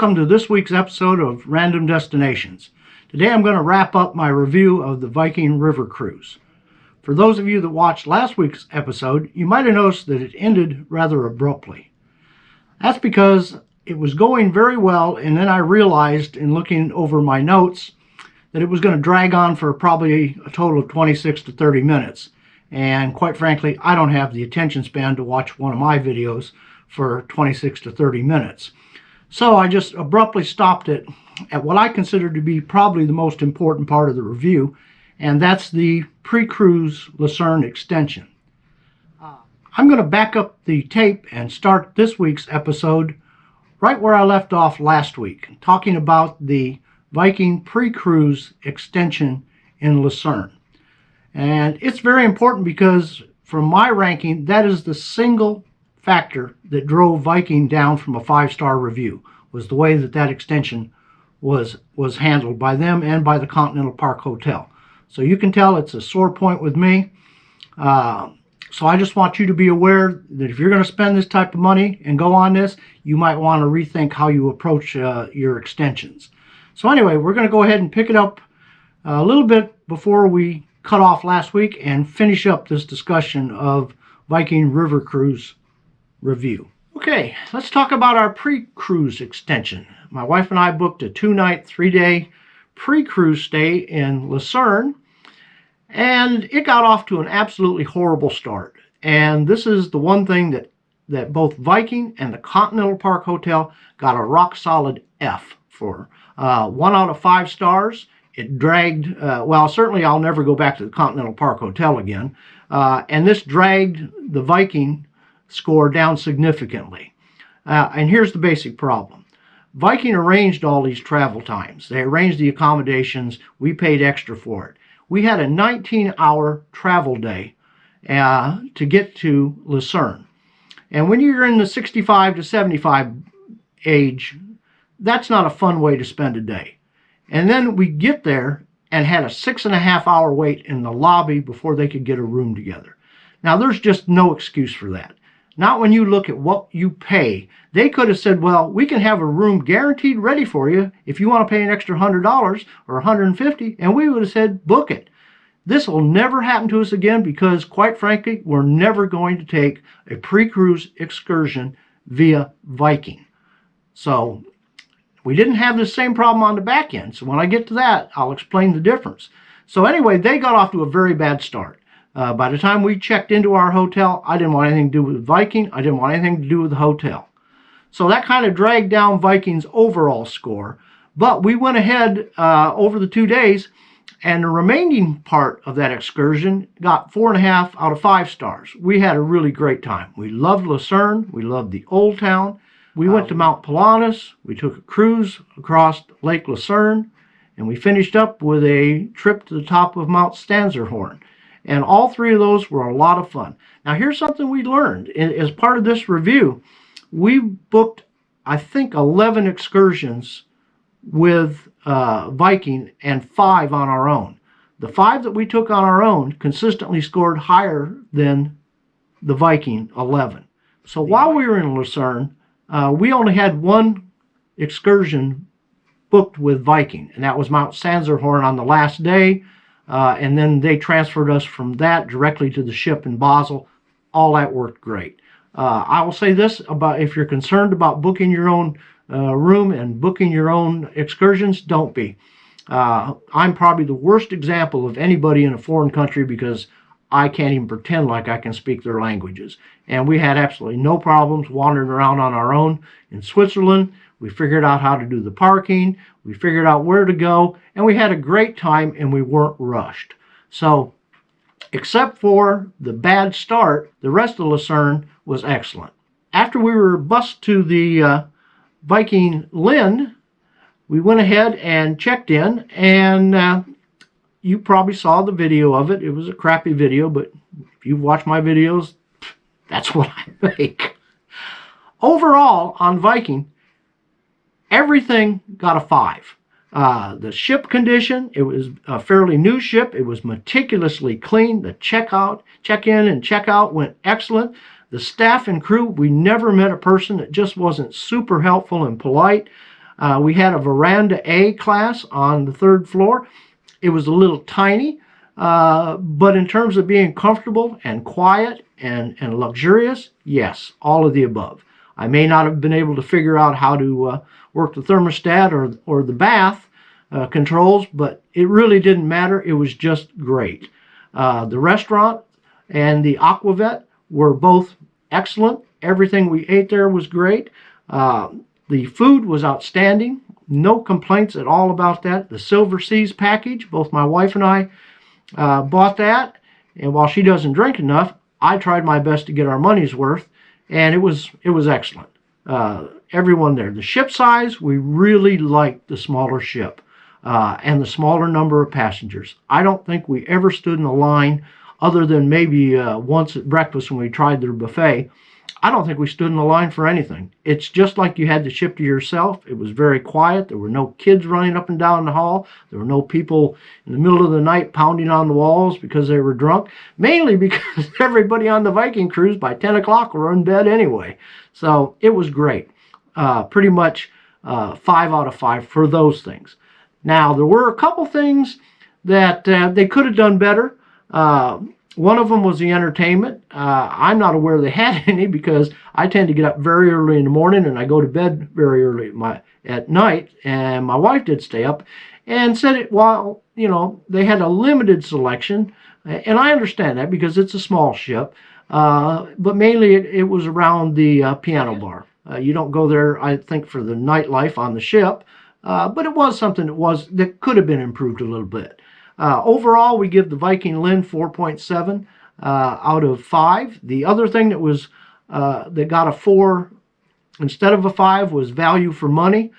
welcome to this week's episode of Random Destinations. Today I'm going to wrap up my review of the Viking River Cruise. For those of you that watched last week's episode, you might have noticed that it ended rather abruptly. That's because it was going very well, and then I realized in looking over my notes that it was going to drag on for probably a total of 26 to 30 minutes. And quite frankly, I don't have the attention span to watch one of my videos for 26 to 30 minutes. So I just abruptly stopped it at what I consider to be probably the most important part of the review, and that's the pre-cruise Lucerne extension. I'm going to back up the tape and start this week's episode right where I left off last week, talking about the Viking pre-cruise extension in Lucerne. And it's very important because from my ranking, that is the single factor that drove Viking down from a 5-star review, was the way that that extension was handled by them and by the Continental Park Hotel. So you can tell it's a sore point with me. So I just want you to be aware that if you're going to spend this type of money and go on this, you might want to rethink how you approach your extensions. So anyway, we're going to go ahead and pick it up a little bit before we cut off last week and finish up this discussion of Viking River Cruise review. Okay, let's talk about our pre-cruise extension. My wife and I booked a 2-night, 3-day pre-cruise stay in Lucerne, and it got off to an absolutely horrible start. And this is the one thing that both Viking and the Continental Park Hotel got a rock-solid F for. 1 out of 5 stars. It dragged, well, certainly I'll never go back to the Continental Park Hotel again. And this dragged the Viking score down significantly. And here's the basic problem. Viking arranged all these travel times. They arranged the accommodations. We paid extra for it. We had a 19-hour travel day to get to Lucerne. And when you're in the 65 to 75 age, that's not a fun way to spend a day. And then we get there and had a 6.5-hour wait in the lobby before they could get a room together. Now, there's just no excuse for that. Not when you look at what you pay. They could have said, well, we can have a room guaranteed ready for you if you want to pay an extra $100 or $150, and we would have said, book it. This will never happen to us again because, quite frankly, we're never going to take a pre-cruise excursion via Viking. So we didn't have the same problem on the back end. So when I get to that, I'll explain the difference. So anyway, they got off to a very bad start. By the time we checked into our hotel, I didn't want anything to do with Viking. I didn't want anything to do with the hotel. So that kind of dragged down Viking's overall score. But we went ahead over the 2 days, and the remaining part of that excursion got 4.5 out of 5 stars. We had a really great time. We loved Lucerne. We loved the Old Town. We went to Mount Pilatus. We took a cruise across Lake Lucerne, and we finished up with a trip to the top of Mount Stanzerhorn. And all 3 of those were a lot of fun. Now, here's something we learned. As part of this review, we booked, I think, 11 excursions with Viking and 5 on our own. The 5 that we took on our own consistently scored higher than the Viking 11. So while we were in Lucerne, we only had 1 excursion booked with Viking, and that was Mount Stanzerhorn on the last day. And then they transferred us from that directly to the ship in Basel. All that worked great. I will say this about if you're concerned about booking your own room and booking your own excursions, don't be. I'm probably the worst example of anybody in a foreign country because I can't even pretend like I can speak their languages. And we had absolutely no problems wandering around on our own in Switzerland. We figured out how to do the parking. We figured out where to go. And we had a great time and we weren't rushed. So, except for the bad start, the rest of Lucerne was excellent. After we were bused to the Viking Lynn, we went ahead and checked in, and you probably saw the video of it. It was a crappy video, but if you've watched my videos, that's what I make. Overall, on Viking, everything got a 5. The ship condition, it was a fairly new ship. It was meticulously clean. The check-in and check-out went excellent. The staff and crew, we never met a person that just wasn't super helpful and polite. We had a Veranda A class on the 3rd floor. It was a little tiny, but in terms of being comfortable and quiet and luxurious, yes, all of the above. I may not have been able to figure out how to work the thermostat or the bath controls, but it really didn't matter. It was just great. The restaurant and the Aquavet were both excellent. Everything we ate there was great. The food was outstanding. No complaints at all about that. The Silver Seas package, both my wife and I bought that. And while she doesn't drink enough, I tried my best to get our money's worth. And it was excellent. Everyone there. The ship size, we really liked the smaller ship and the smaller number of passengers. I don't think we ever stood in a line other than maybe once at breakfast when we tried their buffet. I don't think we stood in a line for anything. It's just like you had the ship to yourself. It was very quiet. There were no kids running up and down the hall. There were no people in the middle of the night pounding on the walls because they were drunk, mainly because everybody on the Viking cruise by 10 o'clock were in bed anyway. So it was great. Pretty much 5 out of 5 for those things. Now, there were a couple things that they could have done better. One of them was the entertainment. I'm not aware they had any because I tend to get up very early in the morning and I go to bed very early at night. And my wife did stay up and said they had a limited selection. And I understand that because it's a small ship. But mainly it was around the piano bar. You don't go there, I think, for the nightlife on the ship. But it was something that could have been improved a little bit. Overall, we give the Viking Lynn 4.7 out of 5. The other thing that got a 4 instead of a 5 was value for money.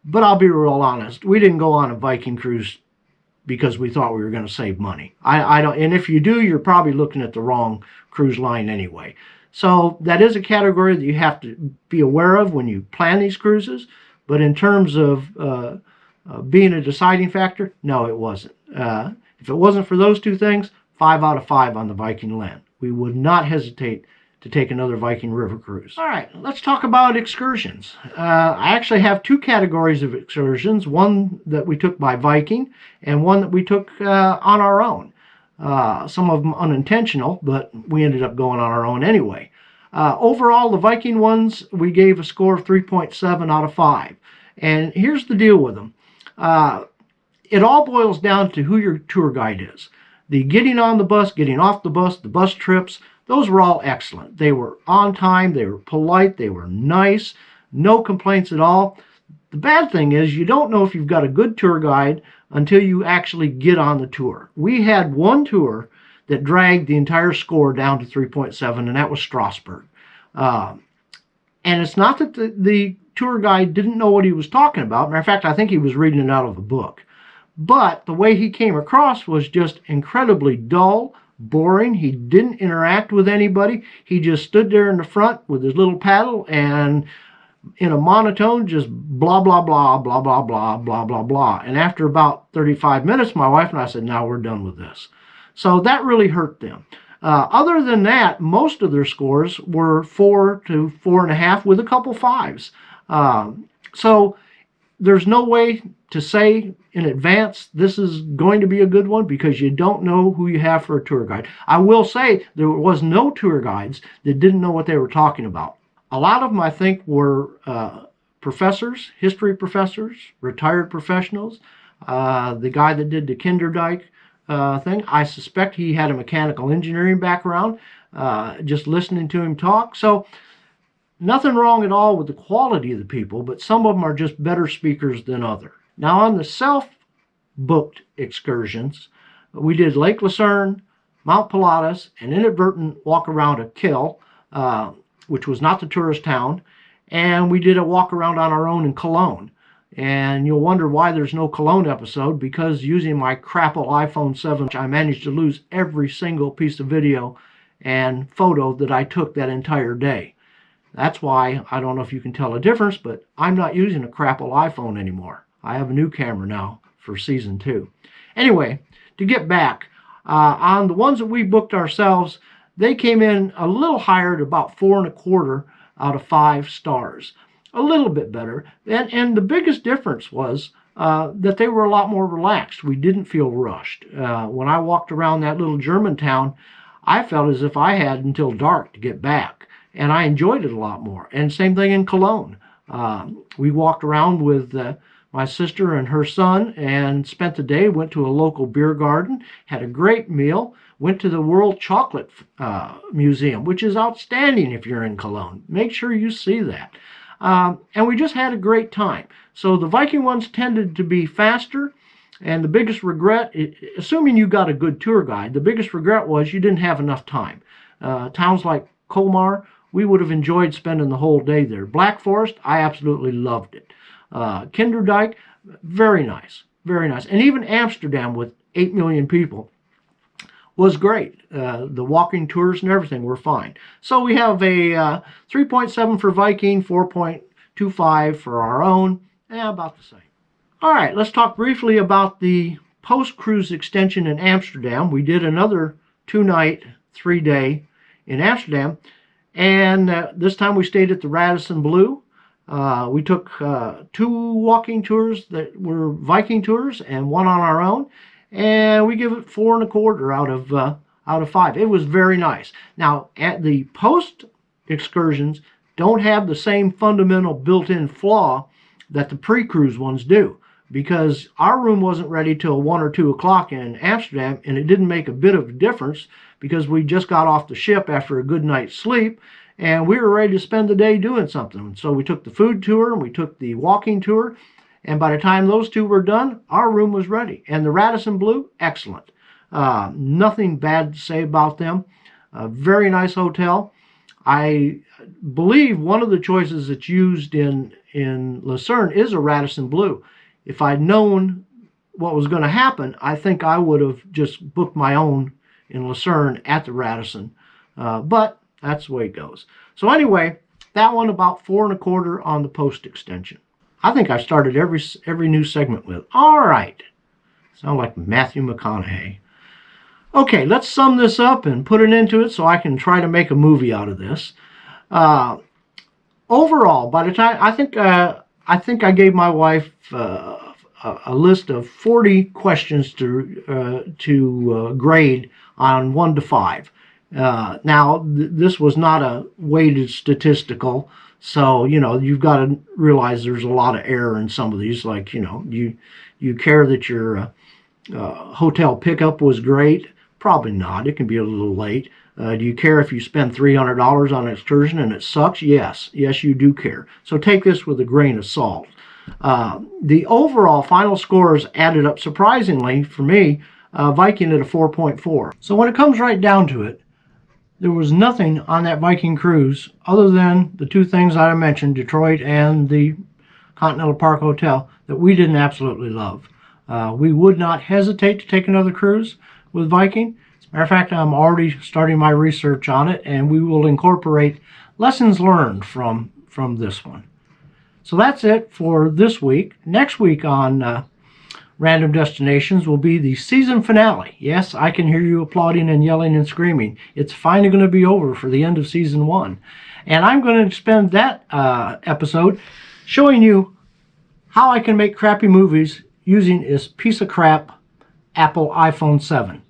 But I'll be real honest, we didn't go on a Viking cruise because we thought we were going to save money. I don't, and if you do, you're probably looking at the wrong cruise line anyway. So that is a category that you have to be aware of when you plan these cruises. But in terms of being a deciding factor, no, it wasn't. If it wasn't for those two things, 5 out of 5 on the Viking Land. We would not hesitate to take another Viking River cruise. All right, let's talk about excursions. I actually have 2 categories of excursions, one that we took by Viking and one that we took on our own. Some of them unintentional, but we ended up going on our own anyway. Overall, the Viking ones, we gave a score of 3.7 out of 5. And here's the deal with them. It all boils down to who your tour guide is. The getting on the bus, getting off the bus trips, those were all excellent. They were on time, they were polite, they were nice, no complaints at all. The bad thing is you don't know if you've got a good tour guide until you actually get on the tour. We had one tour that dragged the entire score down to 3.7, and that was Strasbourg. And it's not that the tour guide didn't know what he was talking about. Matter of fact, I think he was reading it out of a book. But the way he came across was just incredibly dull, boring. He didn't interact with anybody. He just stood there in the front with his little paddle and in a monotone, just blah, blah, blah, blah, blah, blah, blah, blah, blah. And after about 35 minutes, my wife and I said, now we're done with this. So that really hurt them. Other than that, most of their scores were 4 to 4.5 with a couple 5s. So there's no way to say in advance this is going to be a good one because you don't know who you have for a tour guide. I will say there was no tour guides that didn't know what they were talking about. A lot of them, I think, were professors, history professors, retired professionals. The guy that did the Kinderdijk thing, I suspect he had a mechanical engineering background, just listening to him talk. So nothing wrong at all with the quality of the people, but some of them are just better speakers than others. Now, on the self-booked excursions, we did Lake Lucerne, Mount Pilatus, an inadvertent walk around a kill, which was not the tourist town, and we did a walk around on our own in Cologne. And you'll wonder why there's no Cologne episode, because using my crapple iPhone 7, I managed to lose every single piece of video and photo that I took that entire day. That's why, I don't know if you can tell a difference, but I'm not using a crapple iPhone anymore. I have a new camera now for season 2. Anyway, to get back, on the ones that we booked ourselves, they came in a little higher at about 4.25 out of 5 stars. a little bit better. And the biggest difference was that they were a lot more relaxed. We didn't feel rushed. When I walked around that little German town, I felt as if I had until dark to get back, and I enjoyed it a lot more. And same thing in Cologne. We walked around with my sister and her son and spent the day, went to a local beer garden, had a great meal, went to the World Chocolate Museum, which is outstanding if you're in Cologne. Make sure you see that. And we just had a great time. So the Viking ones tended to be faster, and the biggest regret, assuming you got a good tour guide, the biggest regret was you didn't have enough time. Towns like Colmar, we would have enjoyed spending the whole day there. Black Forest, I absolutely loved it. Kinderdijk, very nice, very nice. And even Amsterdam with 8 million people was great. The walking tours and everything were fine. So we have a 3.7 for Viking, 4.25 for our own, about the same. All right, let's talk briefly about the post-cruise extension in Amsterdam. We did another 2-night, 3-day in Amsterdam, and this time we stayed at the Radisson Blu. We took 2 walking tours that were Viking tours and 1 on our own, and we give it 4.25 out of 5. It was very nice. Now, at the post excursions don't have the same fundamental built-in flaw that the pre-cruise ones do, because our room wasn't ready till 1 or 2 o'clock in Amsterdam, and it didn't make a bit of a difference because we just got off the ship after a good night's sleep, and we were ready to spend the day doing something. So we took the food tour and we took the walking tour, and by the time those 2 were done, our room was ready. And the Radisson Blu, excellent. Nothing bad to say about them. A very nice hotel. I believe one of the choices that's used in Lucerne is a Radisson Blu. If I'd known what was going to happen, I think I would have just booked my own in Lucerne at the Radisson. But that's the way it goes. So anyway, that one about 4.25 on the post extension. I think I started every new segment with, all right. Sound like Matthew McConaughey. Okay, let's sum this up and put it into it so I can try to make a movie out of this. Overall, by the time, I think I gave my wife a list of 40 questions to grade on 1 to 5. Now, this was not a weighted statistical, so, you've got to realize there's a lot of error in some of these. Like, you care that your hotel pickup was great? Probably not. It can be a little late. Do you care if you spend $300 on an excursion and it sucks? Yes, you do care. So take this with a grain of salt. The overall final scores added up surprisingly for me, Viking at a 4.4. So when it comes right down to it, there was nothing on that Viking cruise other than the 2 things that I mentioned, Detroit and the Continental Park Hotel, that we didn't absolutely love. We would not hesitate to take another cruise with Viking. As a matter of fact, I'm already starting my research on it, and we will incorporate lessons learned from this one. So that's it for this week. Next week on Random Destinations will be the season finale. Yes, I can hear you applauding and yelling and screaming. It's finally going to be over for the end of season 1. And I'm going to spend that episode showing you how I can make crappy movies using this piece of crap Apple iPhone 7.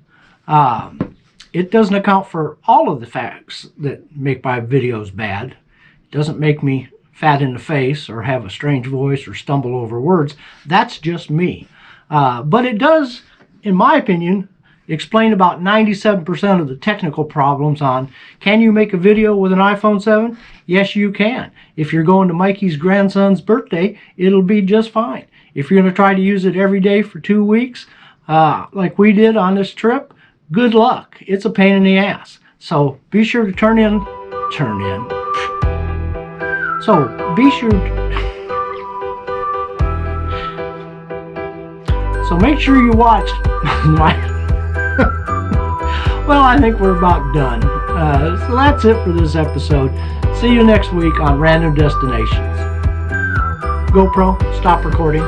It doesn't account for all of the facts that make my videos bad. It doesn't make me fat in the face or have a strange voice or stumble over words. That's just me. But it does, in my opinion, explain about 97% of the technical problems on, can you make a video with an iPhone 7? Yes, you can. If you're going to Mikey's grandson's birthday, it'll be just fine. If you're going to try to use it every day for 2 weeks, like we did on this trip, good luck. It's a pain in the ass. So be sure to turn in. So be sure So make sure you watch my... Well, I think we're about done. So that's it for this episode. See you next week on Random Destinations. GoPro, stop recording.